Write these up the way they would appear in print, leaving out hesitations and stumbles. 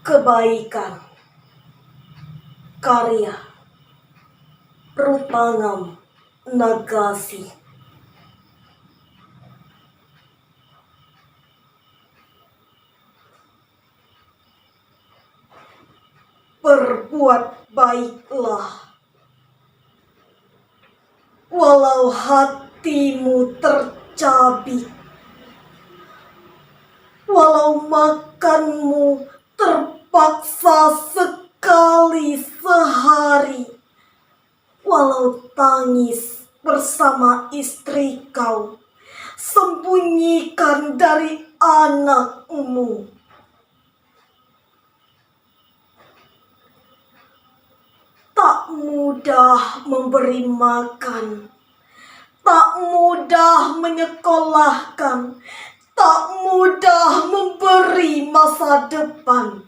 Kebaikan. Karya Rutangam Nagasi. Berbuat baiklah, walau hatimu tercabik, walau makanmu terpaksa sekali sehari, walau tangis bersama istri kau, sembunyikan dari anakmu. Tak mudah memberi makan, tak mudah menyekolahkan, tak mudah memberi masa depan.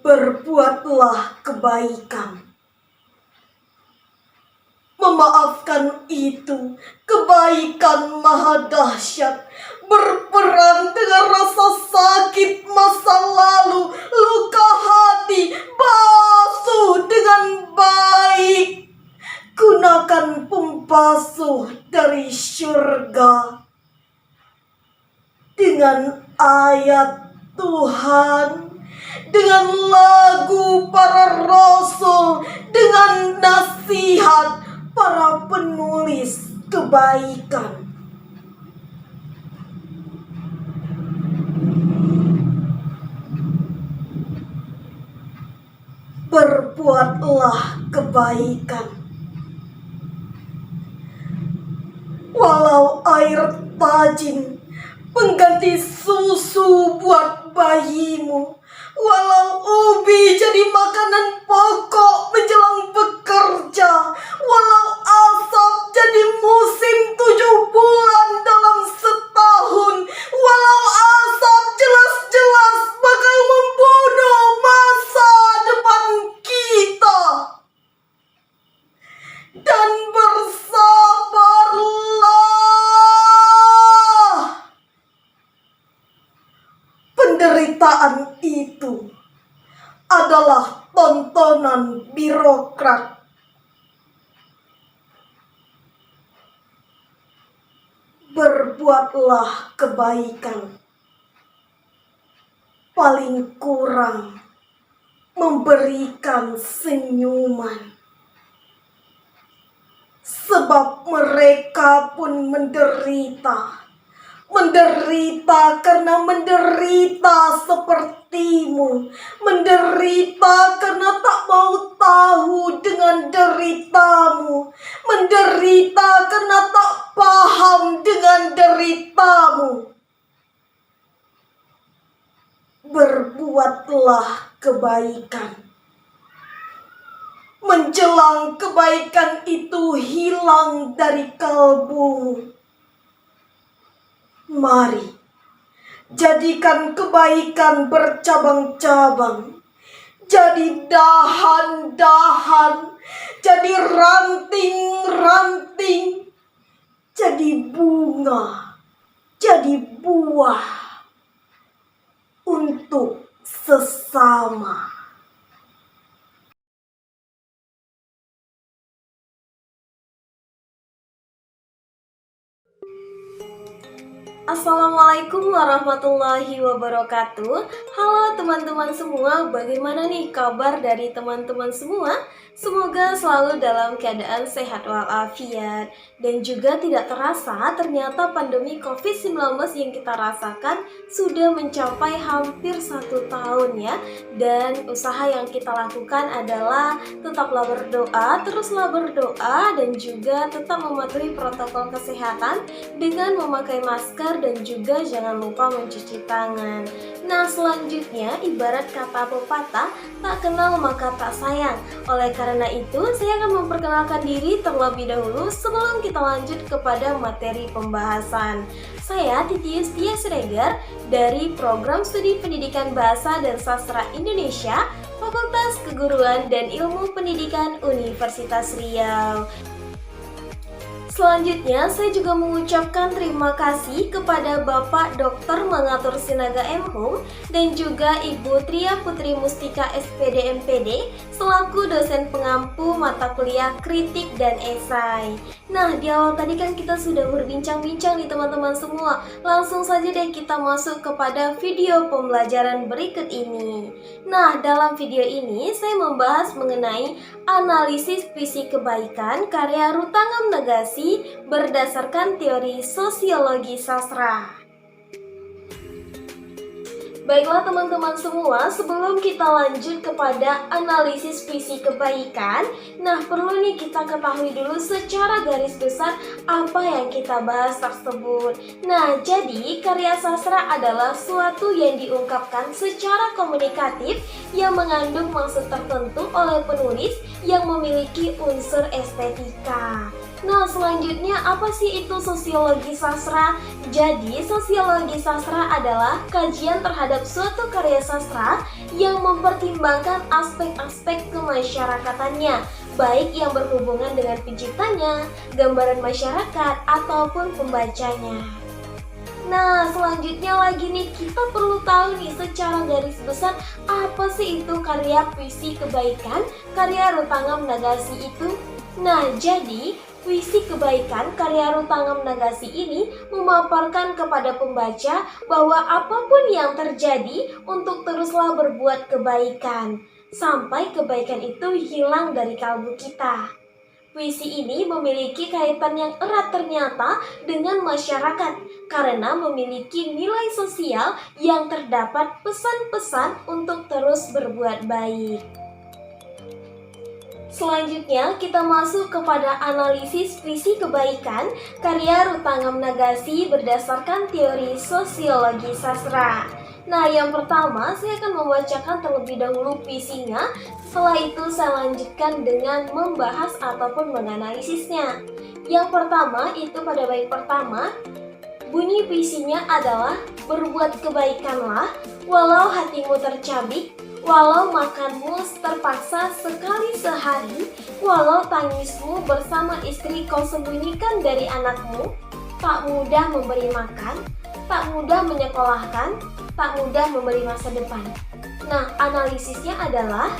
Berbuatlah kebaikan. Memaafkan itu kebaikan maha dahsyat. Berperang dengan rasa sakit masa lalu, luka hati, basuh dengan baik. Gunakan pembasuh dari syurga dengan ayat Tuhan, dengan lagu para rasul, dengan nasihat para penulis kebaikan. Berbuatlah kebaikan. Walau air tajin pengganti susu buat bayimu, walau ubi jadi makanan pokok menjelang bekerja, walau asap jadi musim 7 bulan dalam setahun, walau asap jelas-jelas bakal membunuh masa depan kita. Dan bersabarlah. Penderitaan itu adalah tontonan birokrat. Berbuatlah kebaikan. Paling kurang memberikan senyuman. Sebab mereka pun menderita. Menderita karena menderita sepertimu. Menderita karena tak mau tahu dengan deritamu. Menderita karena tak paham dengan deritamu. Berbuatlah kebaikan. Menjelang kebaikan itu hilang dari kalbumu. Mari, jadikan kebaikan bercabang-cabang. Jadi dahan-dahan, jadi ranting-ranting, jadi bunga, jadi buah untuk sesama. Assalamualaikum warahmatullahi wabarakatuh. Halo teman-teman semua, bagaimana nih kabar dari teman-teman semua? Semoga selalu dalam keadaan sehat walafiat. Dan juga tidak terasa ternyata pandemi COVID-19 yang kita rasakan sudah mencapai hampir 1 tahun ya. Dan usaha yang kita lakukan adalah tetaplah berdoa, teruslah berdoa, dan juga tetap mematuhi protokol kesehatan dengan memakai masker dan juga jangan lupa mencuci tangan. Nah, selanjutnya ibarat kata pepatah, tak kenal maka tak sayang. Oleh karena itu, saya akan memperkenalkan diri terlebih dahulu sebelum kita lanjut kepada materi pembahasan. Saya Titi Yustia Siregar dari Program Studi Pendidikan Bahasa dan Sastra Indonesia, Fakultas Keguruan dan Ilmu Pendidikan Universitas Riau. Selanjutnya, saya juga mengucapkan terima kasih kepada Bapak Dr. Mangatur Sinaga M. Hum dan juga Ibu Tria Putri Mustika SPD MPD selaku dosen pengampu mata kuliah kritik dan esai. Nah, di awal tadi kan kita sudah berbincang-bincang nih teman-teman semua. Langsung saja deh kita masuk kepada video pembelajaran berikut ini. Nah, dalam video ini saya membahas mengenai analisis visi kebaikan karya Rutangam Nagasi berdasarkan teori sosiologi sastra. Baiklah teman-teman semua, sebelum kita lanjut kepada analisis visi kebaikan, nah perlu nih kita ketahui dulu secara garis besar apa yang kita bahas tersebut. Nah, jadi karya sastra adalah suatu yang diungkapkan secara komunikatif yang mengandung maksud tertentu oleh penulis yang memiliki unsur estetika. Nah, selanjutnya apa sih itu sosiologi sastra? Jadi, sosiologi sastra adalah kajian terhadap suatu karya sastra yang mempertimbangkan aspek-aspek kemasyarakatannya, baik yang berhubungan dengan penciptanya, gambaran masyarakat, ataupun pembacanya. Nah, selanjutnya lagi nih, kita perlu tahu nih secara garis besar apa sih itu karya puisi kebaikan, karya Rutangam Nagasi itu. Nah, jadi puisi kebaikan karya Rutangam Nagasi ini memaparkan kepada pembaca bahwa apapun yang terjadi untuk teruslah berbuat kebaikan sampai kebaikan itu hilang dari kalbu kita. Puisi ini memiliki kaitan yang erat ternyata dengan masyarakat karena memiliki nilai sosial yang terdapat pesan-pesan untuk terus berbuat baik. Selanjutnya kita masuk kepada analisis visi kebaikan karya Rutangam Nagasi berdasarkan teori sosiologi sastra. Nah, yang pertama saya akan membacakan terlebih dahulu puisinya. Setelah itu saya lanjutkan dengan membahas ataupun menganalisisnya. Yang pertama itu pada bait pertama, bunyi puisinya adalah berbuat kebaikanlah walau hatimu tercabik, walau makanmu terpaksa sekali sehari, walau tangismu bersama istri kau sembunyikan dari anakmu, tak mudah memberi makan, tak mudah menyekolahkan, tak mudah memberi masa depan. Nah, analisisnya adalah,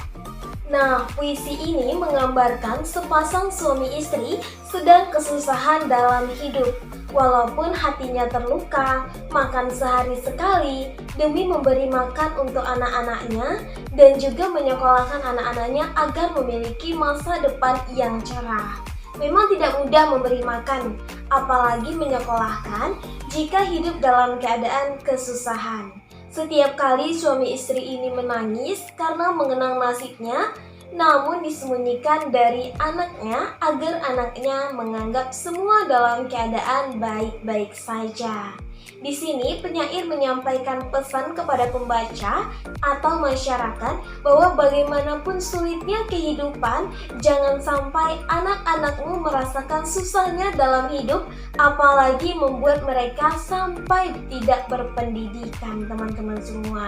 puisi ini menggambarkan sepasang suami istri sedang kesusahan dalam hidup. Walaupun hatinya terluka, makan sehari sekali demi memberi makan untuk anak-anaknya dan juga menyekolahkan anak-anaknya agar memiliki masa depan yang cerah. Memang tidak mudah memberi makan, apalagi menyekolahkan jika hidup dalam keadaan kesusahan. Setiap kali suami istri ini menangis karena mengenang nasibnya, namun disembunyikan dari anaknya agar anaknya menganggap semua dalam keadaan baik-baik saja. Di sini penyair menyampaikan pesan kepada pembaca atau masyarakat bahwa bagaimanapun sulitnya kehidupan, jangan sampai anak-anakmu merasakan susahnya dalam hidup, apalagi membuat mereka sampai tidak berpendidikan, teman-teman semua.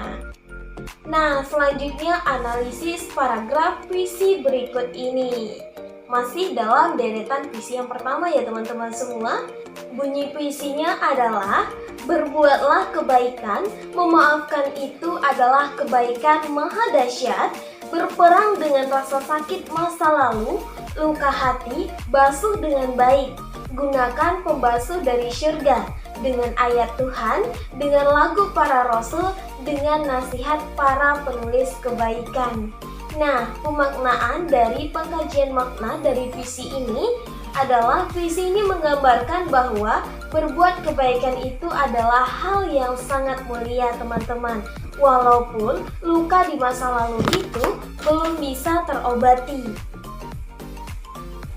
Nah, selanjutnya analisis paragraf puisi berikut ini. Masih dalam deretan puisi yang pertama ya teman-teman semua. Bunyi puisinya adalah, berbuatlah kebaikan, memaafkan itu adalah kebaikan maha dahsyat, berperang dengan rasa sakit masa lalu, luka hati, basuh dengan baik, gunakan pembasuh dari syurga, dengan ayat Tuhan, dengan lagu para rasul, dengan nasihat para penulis kebaikan. Nah, pemaknaan dari pengkajian makna dari puisi ini adalah puisi ini menggambarkan bahwa berbuat kebaikan itu adalah hal yang sangat mulia teman-teman. Walaupun luka di masa lalu itu belum bisa terobati.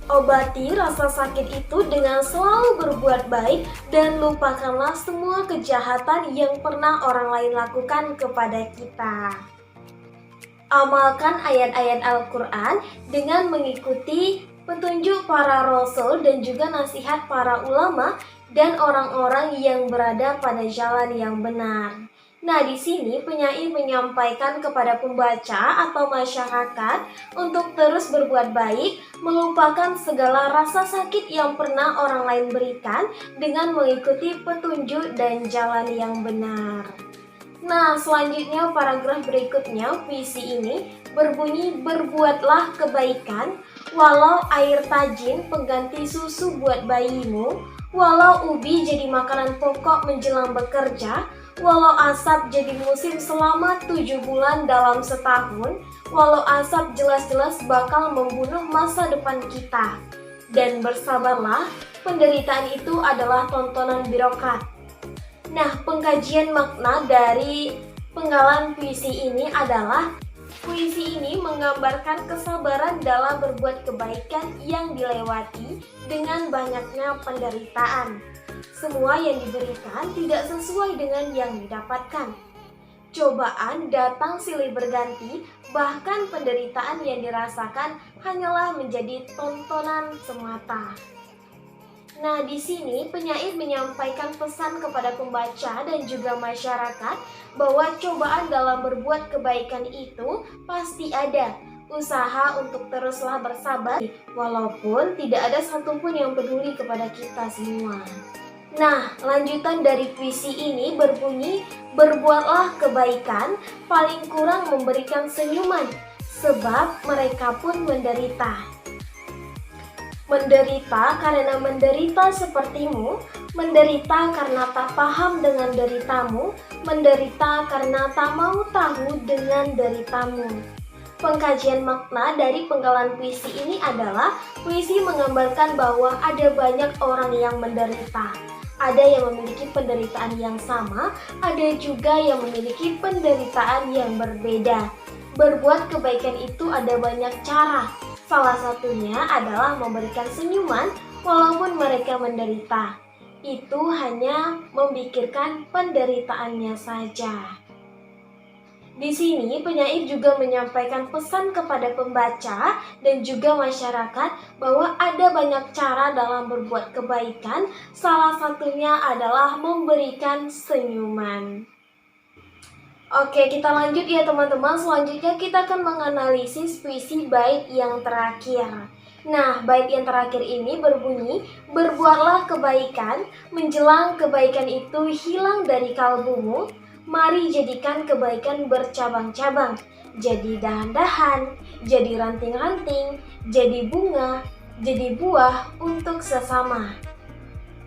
Obati rasa sakit itu dengan selalu berbuat baik dan lupakanlah semua kejahatan yang pernah orang lain lakukan kepada kita. Amalkan ayat-ayat Al-Quran dengan mengikuti petunjuk para rasul dan juga nasihat para ulama dan orang-orang yang berada pada jalan yang benar. Nah, di sini penyair menyampaikan kepada pembaca atau masyarakat untuk terus berbuat baik, melupakan segala rasa sakit yang pernah orang lain berikan dengan mengikuti petunjuk dan jalan yang benar. Nah, selanjutnya paragraf berikutnya puisi ini berbunyi, berbuatlah kebaikan, walau air tajin pengganti susu buat bayimu, walau ubi jadi makanan pokok menjelang bekerja, walau asap jadi musim selama 7 bulan dalam setahun, walau asap jelas-jelas bakal membunuh masa depan kita. Dan bersabarlah, penderitaan itu adalah tontonan birokrat. Nah, pengkajian makna dari penggalan puisi ini adalah puisi ini menggambarkan kesabaran dalam berbuat kebaikan yang dilewati dengan banyaknya penderitaan. Semua yang diberikan tidak sesuai dengan yang didapatkan. Cobaan datang silih berganti, bahkan penderitaan yang dirasakan hanyalah menjadi tontonan semata. Nah, di sini penyair menyampaikan pesan kepada pembaca dan juga masyarakat bahwa cobaan dalam berbuat kebaikan itu pasti ada. Usaha untuk teruslah bersabar, walaupun tidak ada satupun yang peduli kepada kita semua. Nah, lanjutan dari puisi ini berbunyi, berbuatlah kebaikan, paling kurang memberikan senyuman, sebab mereka pun menderita. Menderita karena menderita sepertimu, menderita karena tak paham dengan deritamu, menderita karena tak mau tahu dengan deritamu. Pengkajian makna dari penggalan puisi ini adalah puisi menggambarkan bahwa ada banyak orang yang menderita. Ada yang memiliki penderitaan yang sama, ada juga yang memiliki penderitaan yang berbeda. Berbuat kebaikan itu ada banyak cara. Salah satunya adalah memberikan senyuman walaupun mereka menderita. Itu hanya memikirkan penderitaannya saja. Di sini penyair juga menyampaikan pesan kepada pembaca dan juga masyarakat bahwa ada banyak cara dalam berbuat kebaikan. Salah satunya adalah memberikan senyuman. Oke, kita lanjut ya teman-teman. Selanjutnya kita akan menganalisis puisi bait yang terakhir. Nah, bait yang terakhir ini berbunyi, berbuatlah kebaikan, menjelang kebaikan itu hilang dari kalbumu, mari jadikan kebaikan bercabang-cabang, jadi dahan-dahan, jadi ranting-ranting, jadi bunga, jadi buah untuk sesama.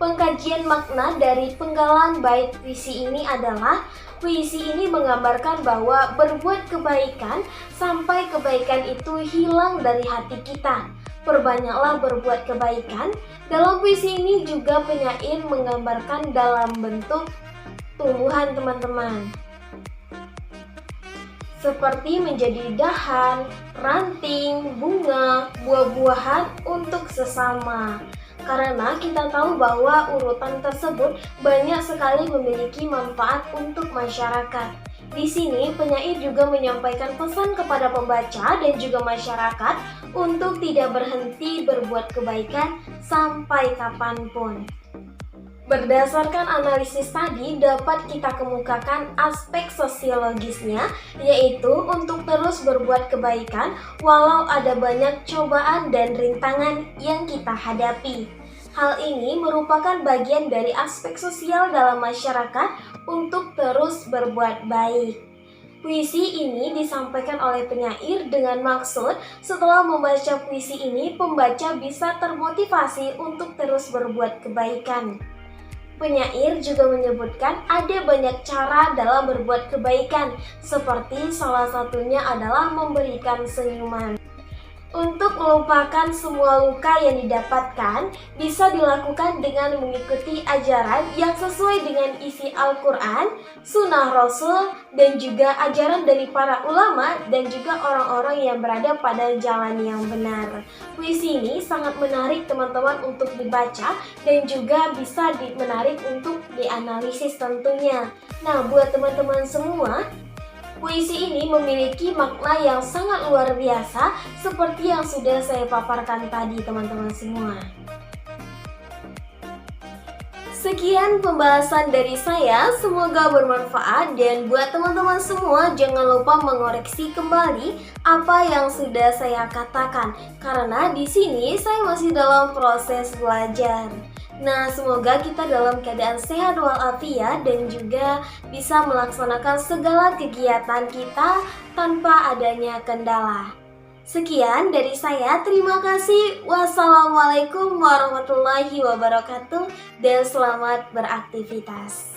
Pengkajian makna dari penggalan bait puisi ini adalah puisi ini menggambarkan bahwa berbuat kebaikan sampai kebaikan itu hilang dari hati kita. Perbanyaklah berbuat kebaikan. Dalam puisi ini juga penyair menggambarkan dalam bentuk tumbuhan teman-teman. Seperti menjadi dahan, ranting, bunga, buah-buahan untuk sesama. Karena kita tahu bahwa urutan tersebut banyak sekali memiliki manfaat untuk masyarakat. Di sini penyair juga menyampaikan pesan kepada pembaca dan juga masyarakat untuk tidak berhenti berbuat kebaikan sampai kapanpun. Berdasarkan analisis tadi dapat kita kemukakan aspek sosiologisnya, yaitu untuk terus berbuat kebaikan walau ada banyak cobaan dan rintangan yang kita hadapi. Hal ini merupakan bagian dari aspek sosial dalam masyarakat untuk terus berbuat baik. Puisi ini disampaikan oleh penyair dengan maksud setelah membaca puisi ini pembaca bisa termotivasi untuk terus berbuat kebaikan. Penyair juga menyebutkan ada banyak cara dalam berbuat kebaikan, seperti salah satunya adalah memberikan senyuman. Untuk melupakan semua luka yang didapatkan, bisa dilakukan dengan mengikuti ajaran yang sesuai dengan isi Al-Quran, Sunnah Rasul, dan juga ajaran dari para ulama dan juga orang-orang yang berada pada jalan yang benar. Puisi ini sangat menarik teman-teman untuk dibaca dan juga bisa menarik untuk dianalisis tentunya. Nah, buat teman-teman semua, puisi ini memiliki makna yang sangat luar biasa seperti yang sudah saya paparkan tadi teman-teman semua. Sekian pembahasan dari saya, semoga bermanfaat dan buat teman-teman semua jangan lupa mengoreksi kembali apa yang sudah saya katakan karena di sini saya masih dalam proses belajar. Nah, semoga kita dalam keadaan sehat walafiat dan juga bisa melaksanakan segala kegiatan kita tanpa adanya kendala. Sekian dari saya, terima kasih. Wassalamualaikum warahmatullahi wabarakatuh dan selamat beraktivitas.